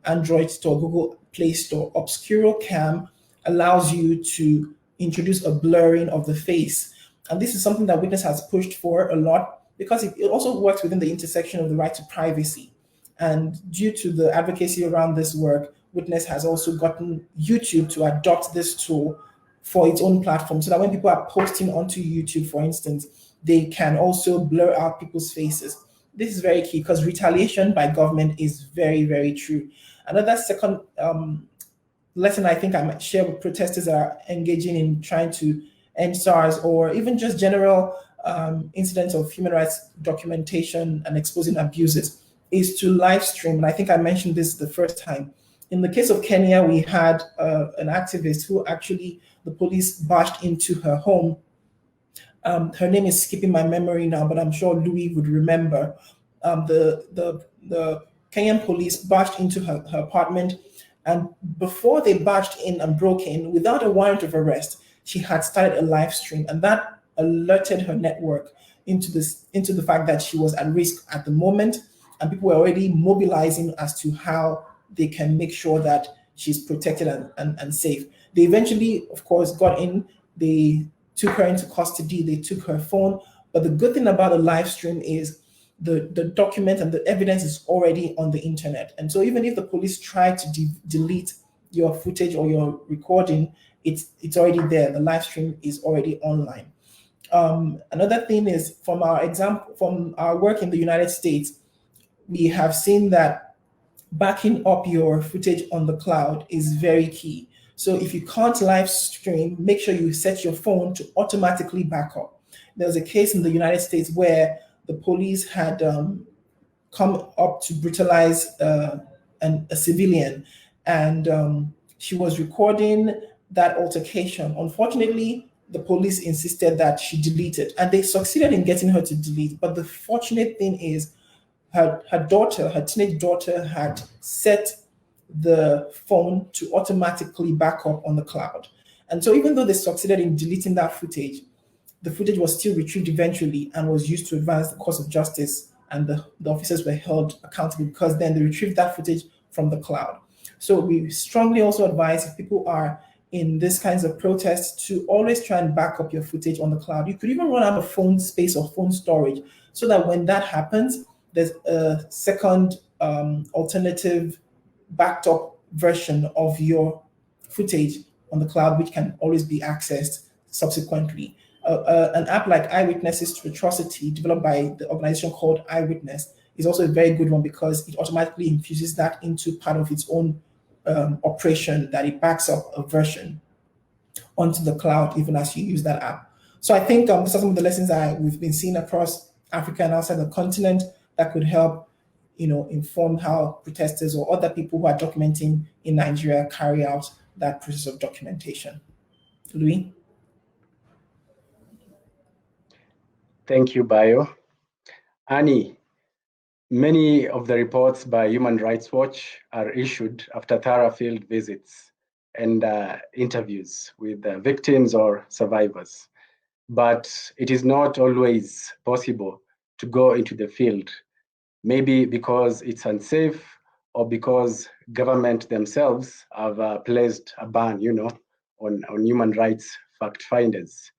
B: Android store, Google Play Store. Obscura Cam allows you to introduce a blurring of the face. And this is something that Witness has pushed for a lot because it also works within the intersection of the right to privacy. And due to the advocacy around this work, Witness has also gotten YouTube to adopt this tool for its own platform so that when people are posting onto YouTube, for instance, they can also blur out people's faces. This is very key because retaliation by government is very, very true. Another second lesson I think I might share with protesters that are engaging in trying to end SARS, or even just general incidents of human rights documentation and exposing abuses, is to live stream. And I think I mentioned this the first time. In the case of Kenya, we had an activist who actually, the police barged into her home. Her name is skipping my memory now, but I'm sure Louis would remember. The Kenyan police barged into her apartment, and before they barged in and broke in, without a warrant of arrest, she had started a live stream, and that alerted her network into the fact that she was at risk at the moment, and people were already mobilizing as to how they can make sure that she's protected and safe. They eventually, of course, got in. They took her into custody. They took her phone. But the good thing about the live stream is the document and the evidence is already on the internet. And so even if the police try to delete your footage or your recording, it's already there. The live stream is already online. Another thing is, from our work in the United States, we have seen that backing up your footage on the cloud is very key. So if you can't live stream, make sure you set your phone to automatically back up. There was a case in the United States where the police had come up to brutalize a civilian, and she was recording that altercation. Unfortunately, the police insisted that she delete it, and they succeeded in getting her to delete. But the fortunate thing is, her teenage daughter, had set the phone to automatically back up on the cloud. And so even though they succeeded in deleting that footage, the footage was still retrieved eventually and was used to advance the cause of justice, and the officers were held accountable because then they retrieved that footage from the cloud. So we strongly also advise, if people are in these kinds of protests, to always try and back up your footage on the cloud. You could even run out of phone space or phone storage, so that when that happens, there's a second alternative backed up version of your footage on the cloud, which can always be accessed subsequently. An app like Eyewitnesses to Atrocity, developed by the organization called Eyewitness, is also a very good one because it automatically infuses that into part of its own operation, that it backs up a version onto the cloud even as you use that app. So I think these are some of the lessons that we've been seeing across Africa and outside the continent that could help, inform how protesters or other people who are documenting in Nigeria carry out that process of documentation. Louis?
A: Thank you, Bayo. Annie, many of the reports by Human Rights Watch are issued after thorough field visits and interviews with victims or survivors. But it is not always possible to go into the field, maybe because it's unsafe or because government themselves have placed a ban, on human rights fact finders.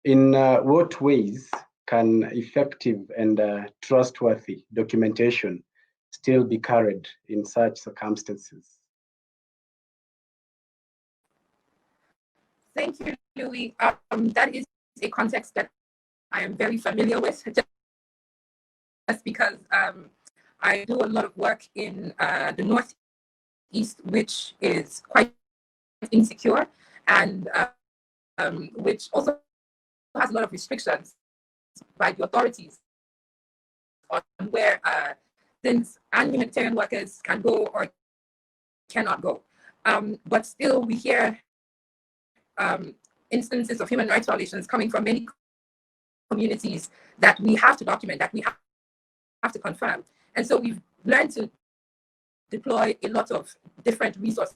A: In what ways can effective and trustworthy documentation still be carried in such circumstances?
C: Thank you, Louis. That is a context that I am very familiar with, just because I do a lot of work in the Northeast, which is quite insecure, and which also has a lot of restrictions by the authorities on where things and humanitarian workers can go or cannot go. But still, we hear instances of human rights violations coming from many communities that we have to document, that we have to confirm. And so we've learned to deploy a lot of different resources,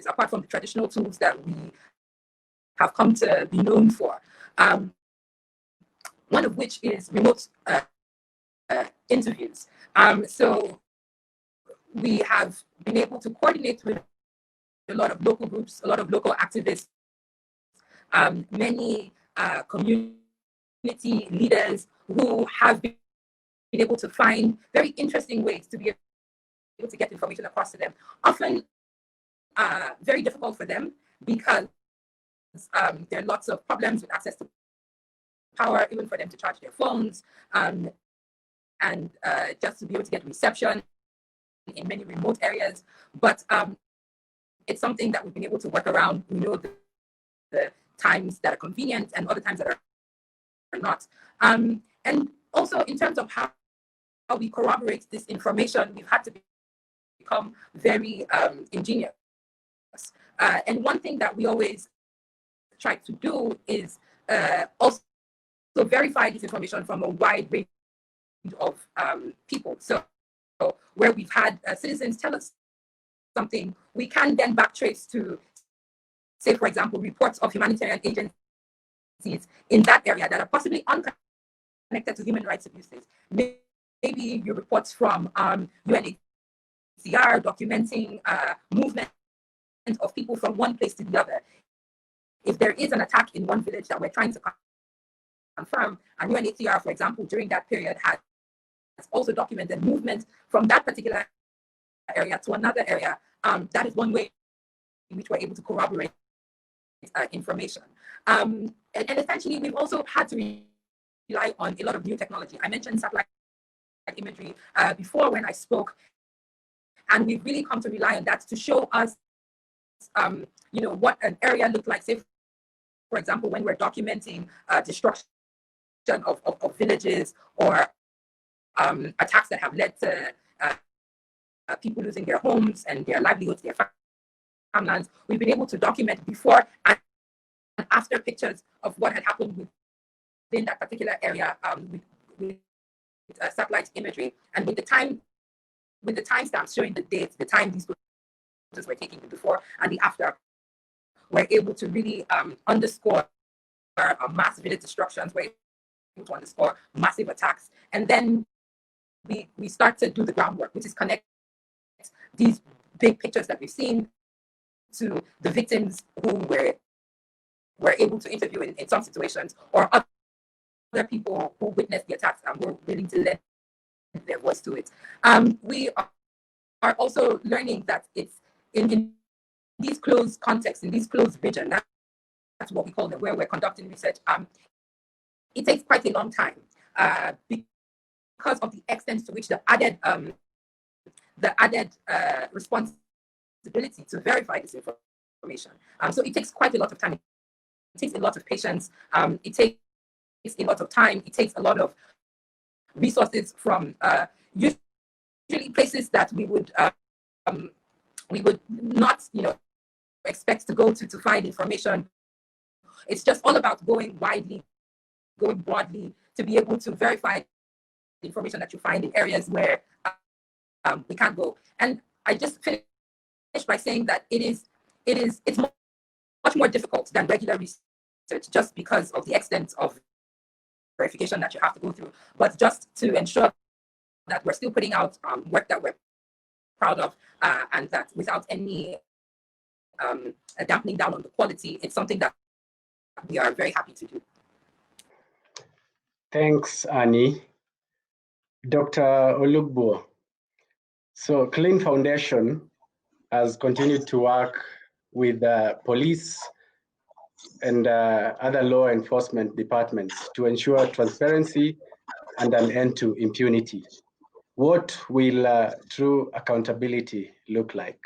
C: apart from the traditional tools that we have come to be known for. One of which is remote interviews. So we have been able to coordinate with a lot of local groups, a lot of local activists, many community leaders who have been able to find very interesting ways to be able to get information across to them. Often very difficult for them because there are lots of problems with access to power, even for them to charge their phones, and just to be able to get reception in many remote areas. But it's something that we've been able to work around. We know the times that are convenient and other times that are not. And also in terms of how we corroborate this information, we've had to become very ingenious. And one thing that we always try to do is also verify this information from a wide range of people. So where we've had citizens tell us something, we can then backtrace to, say, for example, reports of humanitarian agencies in that area that are possibly unconnected to human rights abuses. Maybe your reports from UNHCR documenting movement of people from one place to the other. If there is an attack in one village that we're trying to confirm, and UNHCR, for example, during that period has also documented movement from that particular area to another area, that is one way in which we're able to corroborate information. And essentially, we've also had to rely on a lot of new technology. I mentioned satellite imagery before when I spoke, and we've really come to rely on that to show us what an area looked like. Say, for example, when we're documenting destruction of villages or attacks that have led to people losing their homes and their livelihoods, their farmlands, we've been able to document before and after pictures of what had happened within that particular area with satellite imagery, and with the timestamps showing the dates, the time these photos were taken, the before and the after, we're able to really underscore mass village destructions, we're able to underscore massive attacks. And then we start to do the groundwork, which is connect these big pictures that we've seen to the victims who we're able to interview in some situations, or other people who witnessed the attacks and were willing to lend their voice to it. We are also learning that it's in these closed contexts, in these closed regions, that's what we call them, where we're conducting research. It takes quite a long time because of the extent to which the added responsibility to verify this information. So it takes quite a lot of time. It takes a lot of patience. It takes a lot of time. It takes a lot of resources from usually places that we would not, expect to go to find information. It's just all about going widely, going broadly to be able to verify the information that you find in areas where we can't go. And I just finished by saying that it's much more difficult than regular research, just because of the extent of verification that you have to go through. But just to ensure that we're still putting out work that we're proud of, and that without any dampening down on the quality, it's something that we are very happy to do.
A: Thanks, Annie. Dr. Olugbuo. So Clean Foundation has continued to work with police and other law enforcement departments to ensure transparency and an end to impunity. What will true accountability look like?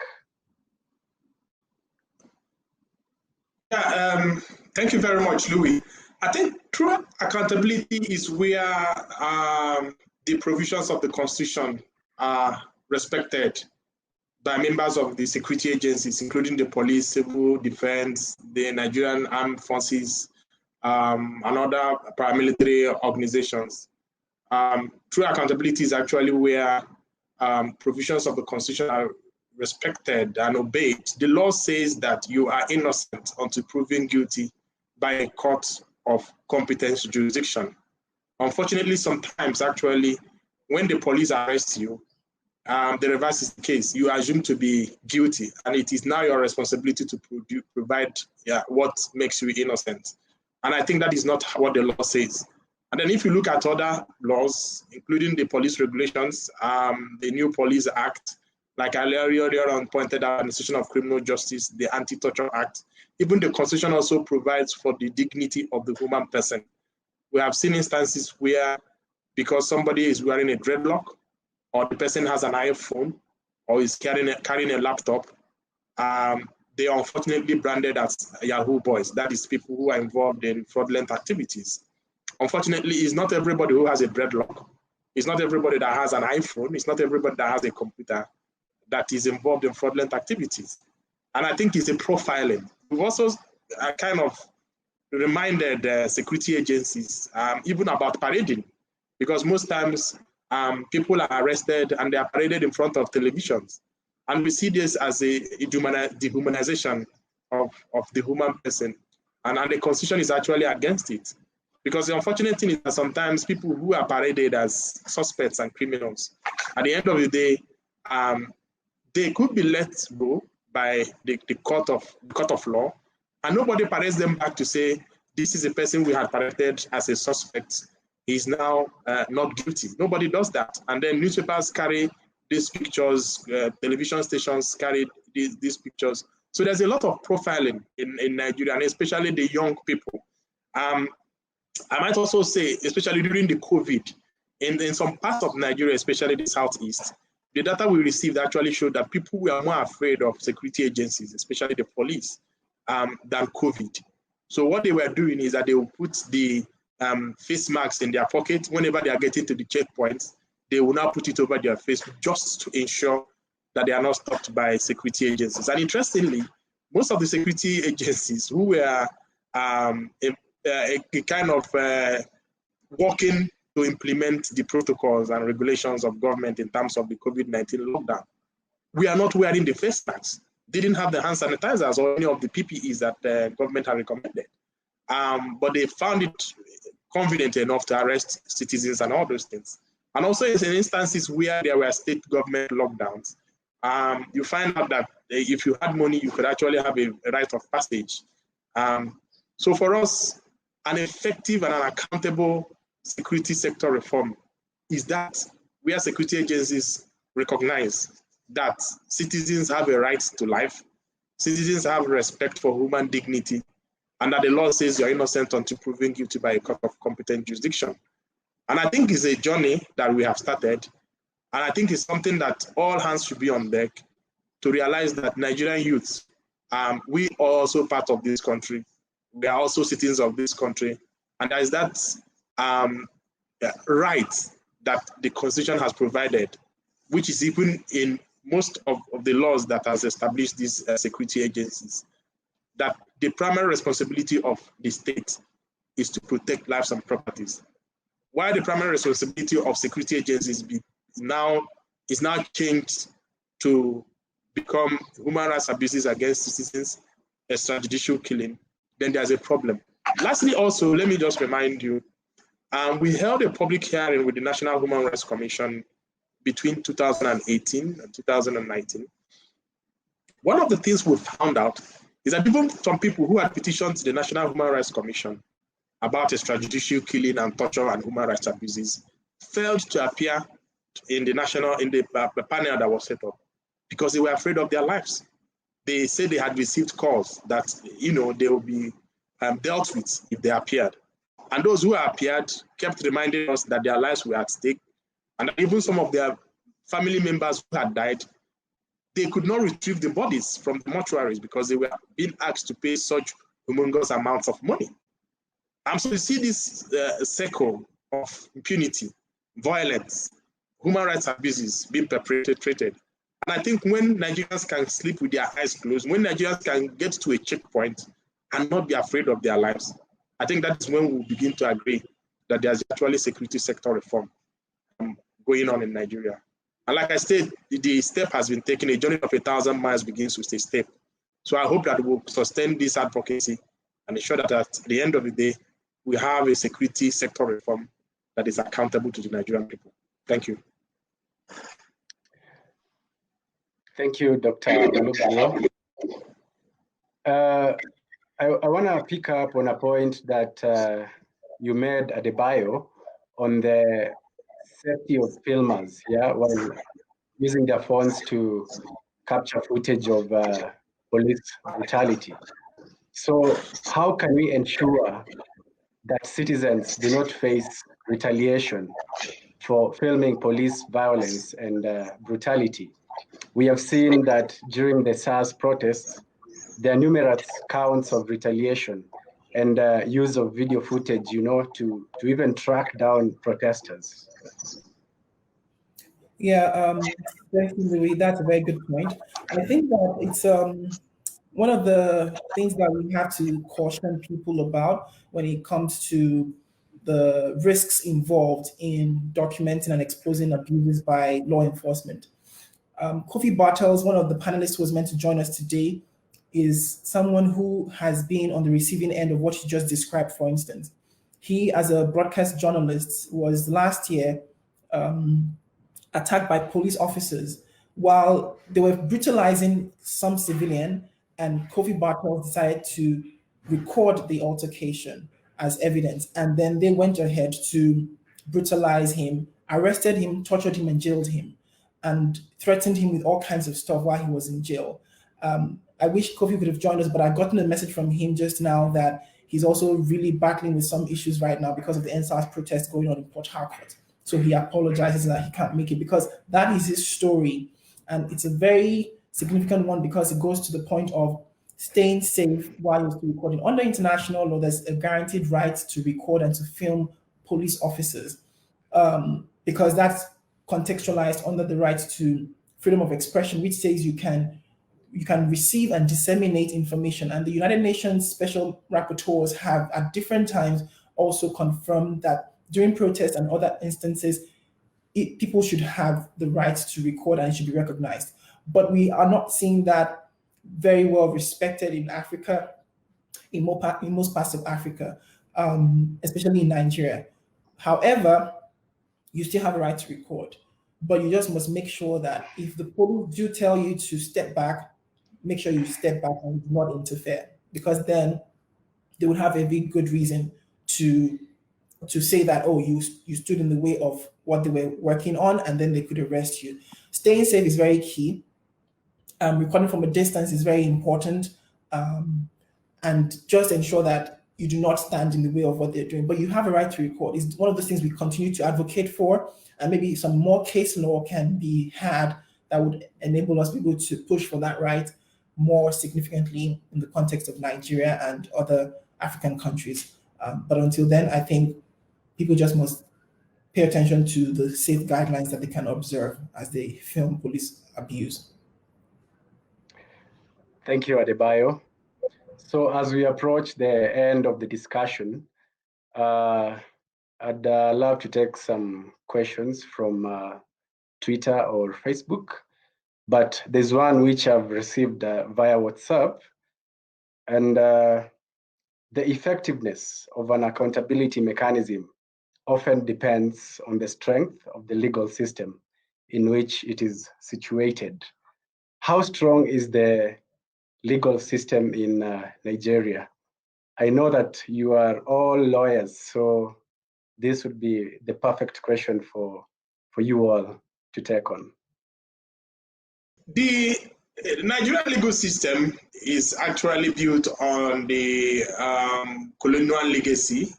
D: Yeah, thank you very much, Louis. I think true accountability is where the provisions of the Constitution are respected by members of the security agencies, including the police, civil defense, the Nigerian armed forces, and other paramilitary organizations. True accountability is actually where provisions of the Constitution are respected and obeyed. The law says that you are innocent until proven guilty by a court of competent jurisdiction. Unfortunately, sometimes actually, when the police arrest you, the reverse is the case. You are assumed to be guilty, and it is now your responsibility to provide what makes you innocent. And I think that is not what the law says. And then if you look at other laws, including the police regulations, the new Police Act, like I earlier on pointed out, Administration of Criminal Justice, the Anti-Torture Act, even the Constitution also provides for the dignity of the human person. We have seen instances where, because somebody is wearing a dreadlock, or the person has an iPhone, or is carrying a laptop, they are unfortunately branded as Yahoo boys. That is people who are involved in fraudulent activities. Unfortunately, it's not everybody who has a dreadlock. It's not everybody that has an iPhone. It's not everybody that has a computer that is involved in fraudulent activities. And I think it's a profiling. We've also kind of reminded security agencies even about parading, because most times people are arrested and they are paraded in front of televisions. And we see this as a dehumanization of the human person. And the Constitution is actually against it. Because the unfortunate thing is that sometimes people who are paraded as suspects and criminals, at the end of the day, they could be let go by the court of law, and nobody parades them back to say, this is a person we had paraded as a suspect. He's now not guilty. Nobody does that. And then newspapers carry these pictures, television stations carry these pictures. So there's a lot of profiling in Nigeria, and especially the young people. I might also say, especially during the COVID, in some parts of Nigeria, especially the Southeast, the data we received actually showed that people were more afraid of security agencies, especially the police, than COVID. So what they were doing is that they will put the face masks in their pocket. Whenever they are getting to the checkpoints, they will now put it over their face just to ensure that they are not stopped by security agencies. And interestingly, most of the security agencies who were a kind of working to implement the protocols and regulations of government in terms of the COVID-19 lockdown, we are not wearing the face masks. They didn't have the hand sanitizers or any of the PPEs that the government had recommended. But they found it convenient enough to arrest citizens and all those things. And also in instances where there were state government lockdowns, you find out that if you had money, you could actually have a right of passage. So for us, an effective and an accountable security sector reform is that where security agencies recognize that citizens have a right to life, citizens have respect for human dignity, and that the law says you're innocent until proven guilty by a court of competent jurisdiction. And I think it's a journey that we have started, and I think it's something that all hands should be on deck to realize that Nigerian youths, we are also part of this country. We are also citizens of this country, and there is that right that the Constitution has provided, which is even in most of the laws that has established these security agencies, that the primary responsibility of the state is to protect lives and properties. While the primary responsibility of security agencies is now changed to become human rights abuses against citizens, extrajudicial killing, then there's a problem. Lastly, also, let me just remind you, we held a public hearing with the National Human Rights Commission between 2018 and 2019. One of the things we found out is that even some people who had petitioned to the National Human Rights Commission about extrajudicial killing and torture and human rights abuses failed to appear in the panel that was set up because they were afraid of their lives. They said they had received calls that they will be dealt with if they appeared. And those who appeared kept reminding us that their lives were at stake, and that even some of their family members who had died, they could not retrieve the bodies from the mortuaries because they were being asked to pay such humongous amounts of money. So you see this circle of impunity, violence, human rights abuses being perpetrated. And I think when Nigerians can sleep with their eyes closed, when Nigerians can get to a checkpoint and not be afraid of their lives, I think that's when we'll begin to agree that there's actually security sector reform going on in Nigeria. And like I said, the step has been taken. A journey of 1,000 miles begins with a step. So I hope that we'll sustain this advocacy and ensure that at the end of the day, we have a security sector reform that is accountable to the Nigerian people. Thank you.
A: Thank you, Dr. Olugbuo. I want to pick up on a point that you made, Adebayo, on the safety of filmers, while using their phones to capture footage of police brutality. So how can we ensure that citizens do not face retaliation for filming police violence and brutality? We have seen that during the SARS protests, there are numerous counts of retaliation and use of video footage, to even track down protesters.
B: Yeah, thank you, Louis. That's a very good point. I think that it's one of the things that we have to caution people about when it comes to the risks involved in documenting and exposing abuses by law enforcement. Kofi Bartels, one of the panelists who was meant to join us today, is someone who has been on the receiving end of what you just described, for instance. He, as a broadcast journalist, was last year attacked by police officers while they were brutalizing some civilian, and Kofi Bartels decided to record the altercation as evidence. And then they went ahead to brutalize him, arrested him, tortured him, and jailed him, and threatened him with all kinds of stuff while he was in jail. I wish Kofi could have joined us, but I gotten a message from him just now that he's also really battling with some issues right now because of the NSAS protest going on in Port Harcourt. So he apologizes that he can't make it because that is his story. And it's a very significant one because it goes to the point of staying safe while you're still recording. Under international law, there's a guaranteed right to record and to film police officers because that's contextualized under the right to freedom of expression, which says you can receive and disseminate information. And the United Nations special rapporteurs have at different times also confirmed that during protests and other instances, people should have the right to record and it should be recognized. But we are not seeing that very well respected in Africa, in most parts of Africa, especially in Nigeria. However, you still have a right to record, but you just must make sure that if the police do tell you to step back, make sure you step back and not interfere, because then they would have a very good reason to say that, oh, you stood in the way of what they were working on, and then they could arrest you. Staying safe is very key. Recording from a distance is very important. And just ensure that you do not stand in the way of what they're doing. But you have a right to record. It's one of the things we continue to advocate for, and maybe some more case law can be had that would enable us to be able to push for that right more significantly in the context of Nigeria and other African countries. But until then, I think people just must pay attention to the safe guidelines that they can observe as they film police abuse.
A: Thank you, Adebayo. So as we approach the end of the discussion, I'd love to take some questions from Twitter or Facebook, but there's one which I've received via WhatsApp, and the effectiveness of an accountability mechanism often depends on the strength of the legal system in which it is situated. How strong is the legal system in Nigeria? I know that you are all lawyers, so this would be the perfect question for you all to take on.
D: The Nigerian legal system is actually built on the colonial legacy.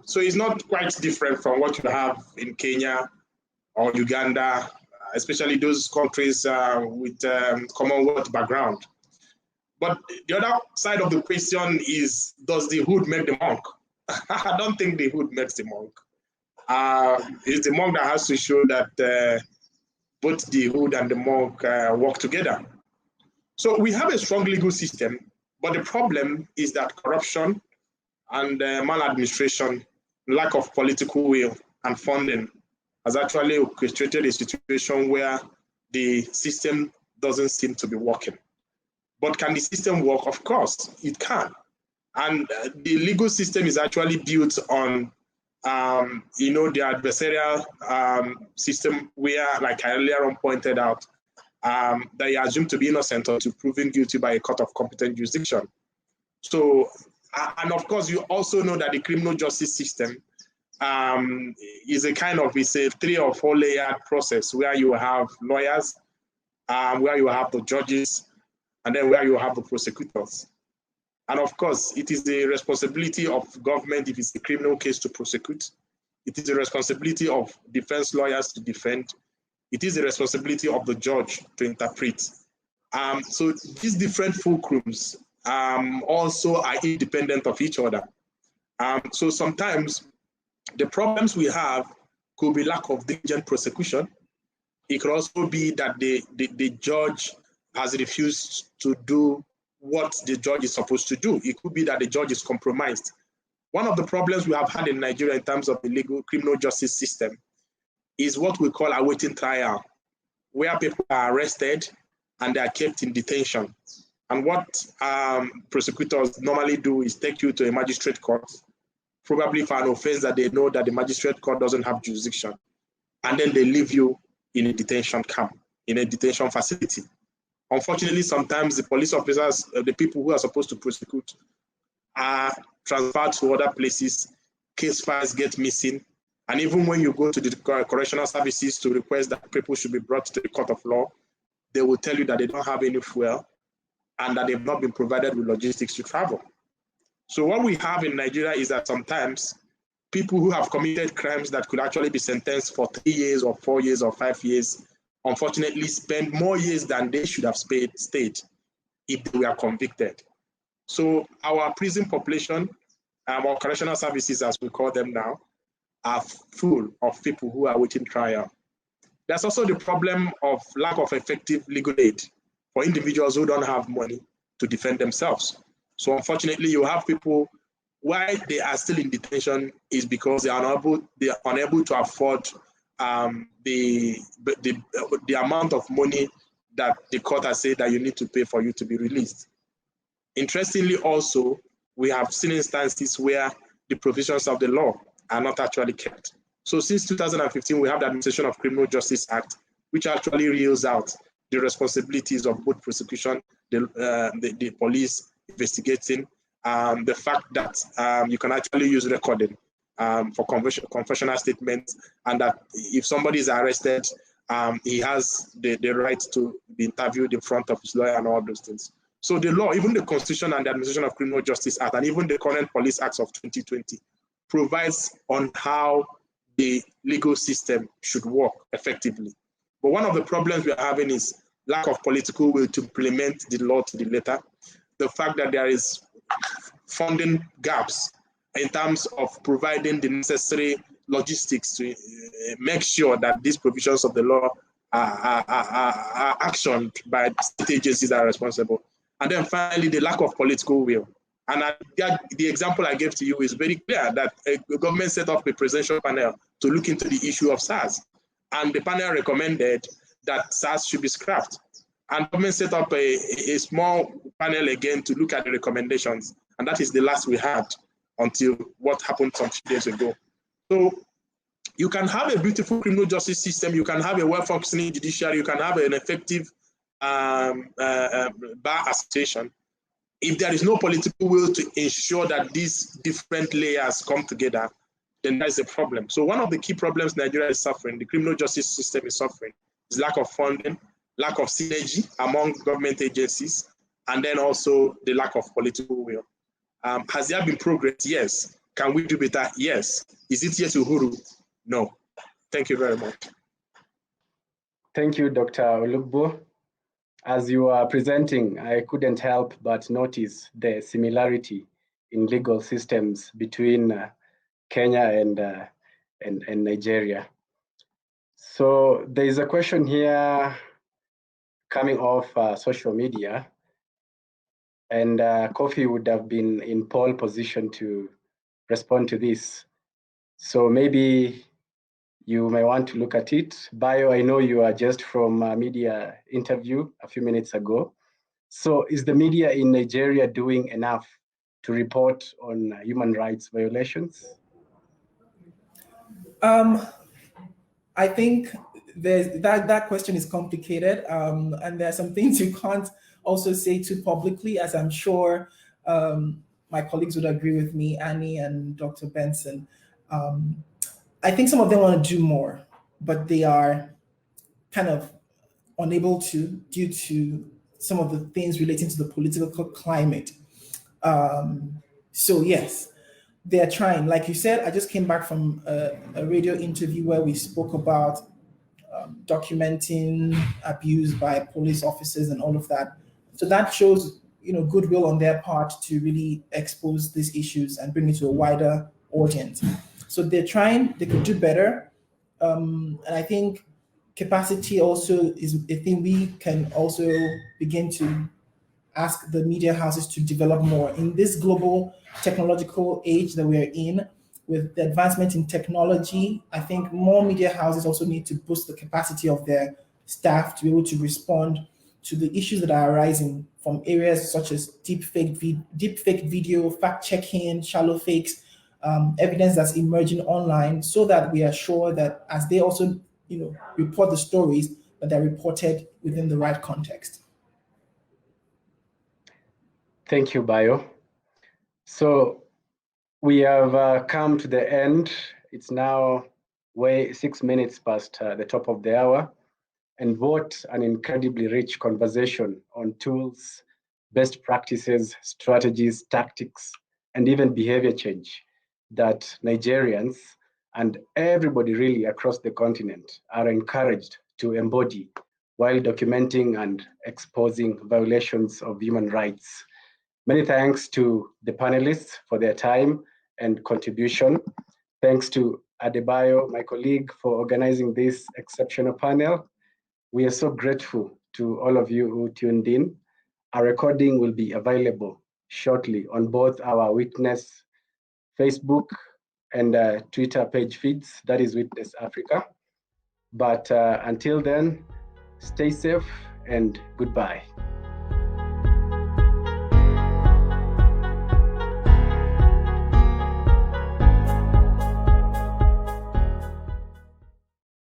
D: So it's not quite different from what you have in Kenya or Uganda, especially those countries with Commonwealth background. But the other side of the question is, does the hood make the monk? I don't think the hood makes the monk. It's the monk that has to show that both the hood and the monk work together. So we have a strong legal system, but the problem is that corruption and maladministration, lack of political will and funding has actually orchestrated a situation where the system doesn't seem to be working. But can the system work? Of course, it can. And the legal system is actually built on, the adversarial system where, like I earlier on pointed out, that you are assumed to be innocent until proven guilty by a court of competent jurisdiction. So, and of course, you also know that the criminal justice system is a kind of, it's a 3 or 4 layered process where you have lawyers, where you have the judges, and then where you have the prosecutors. And of course, it is the responsibility of government, if it's a criminal case, to prosecute. It is the responsibility of defense lawyers to defend. it is the responsibility of the judge to interpret. So these different fulcrums also are independent of each other. So sometimes the problems we have could be lack of diligent prosecution. It could also be that the judge has refused to do what the judge is supposed to do. It could be that the judge is compromised. One of the problems we have had in Nigeria in terms of the legal criminal justice system is what we call awaiting trial, where people are arrested and they are kept in detention. And what prosecutors normally do is take you to a magistrate court, probably for an offense that they know that the magistrate court doesn't have jurisdiction. And then they leave you in a detention camp, in a detention facility. Unfortunately, sometimes the police officers, the people who are supposed to prosecute, are transferred to other places, case files get missing, and even when you go to the correctional services to request that people should be brought to the court of law, they will tell you that they don't have any fuel and that they've not been provided with logistics to travel. So what we have in Nigeria is that sometimes people who have committed crimes that could actually be sentenced for 3 years or 4 years or 5 years, unfortunately spend more years than they should have stayed if they were convicted. So our prison population, our correctional services, as we call them now, are full of people who are waiting trial. There's also the problem of lack of effective legal aid for individuals who don't have money to defend themselves. So unfortunately, you have people, why they are still in detention is because they are unable to afford the amount of money that the court has said that you need to pay for you to be released. Interestingly, also, we have seen instances where the provisions of the law are not actually kept. So since 2015, we have the Administration of Criminal Justice Act, which actually reels out the responsibilities of both prosecution, the police investigating, the fact that you can actually use recording for confessional statements, and that if somebody is arrested, he has the right to be interviewed in front of his lawyer and all those things. So the law, even the Constitution and the Administration of Criminal Justice Act, and even the current Police Acts of 2020, provides on how the legal system should work effectively. But one of the problems we are having is lack of political will to implement the law to the letter, the fact that there is funding gaps in terms of providing the necessary logistics to make sure that these provisions of the law are actioned by state agencies that are responsible. And then finally, the lack of political will. And the example I gave to you is very clear that the government set up a presidential panel to look into the issue of SARS. And the panel recommended that SARS should be scrapped. And government set up a small panel again to look at the recommendations. And that is the last we had until what happened some few days ago. So you can have a beautiful criminal justice system, you can have a well-functioning judiciary, you can have an effective bar association. If there is no political will to ensure that these different layers come together, then that is a problem. So one of the key problems Nigeria is suffering, the criminal justice system is suffering, is lack of funding, lack of synergy among government agencies, and then also the lack of political will. Has there been progress? Yes. Can we do better? Yes. Is it yet Uhuru? No. Thank you very much.
A: Thank you, Dr. Olugbuo. As you are presenting, I couldn't help but notice the similarity in legal systems between Kenya and Nigeria. So there is a question here coming off social media, and Kofi would have been in pole position to respond to this. So maybe you may want to look at it. Bayo, I know you are just from a media interview a few minutes ago. So is the media in Nigeria doing enough to report on human rights violations?
B: I think that question is complicated, and there are some things you can't also say too publicly, as I'm sure my colleagues would agree with me, Annie and Dr. Benson. I think some of them want to do more, but they are kind of unable to due to some of the things relating to the political climate. So yes, they're trying. Like you said, I just came back from a radio interview where we spoke about documenting abuse by police officers and all of that. So that shows, goodwill on their part to really expose these issues and bring it to a wider audience. So they're trying, they could do better. And I think capacity also is a thing we can also begin to ask the media houses to develop more. In this global technological age that we're in, with the advancement in technology, I think more media houses also need to boost the capacity of their staff to be able to respond to the issues that are arising from areas such as deepfake video, fact-checking, shallow fakes, evidence that's emerging online, so that we are sure that as they also report the stories, that they're reported within the right context.
A: Thank you, Bayo. So we have come to the end. It's now 6 minutes past the top of the hour. And what an incredibly rich conversation on tools, best practices, strategies, tactics, and even behavior change that Nigerians and everybody really across the continent are encouraged to embody while documenting and exposing violations of human rights. Many thanks to the panelists for their time and contribution. Thanks to Adebayo, my colleague, for organizing this exceptional panel. We are so grateful to all of you who tuned in. Our recording will be available shortly on both our Witness Facebook and Twitter page feeds, that is Witness Africa. But until then, stay safe and goodbye.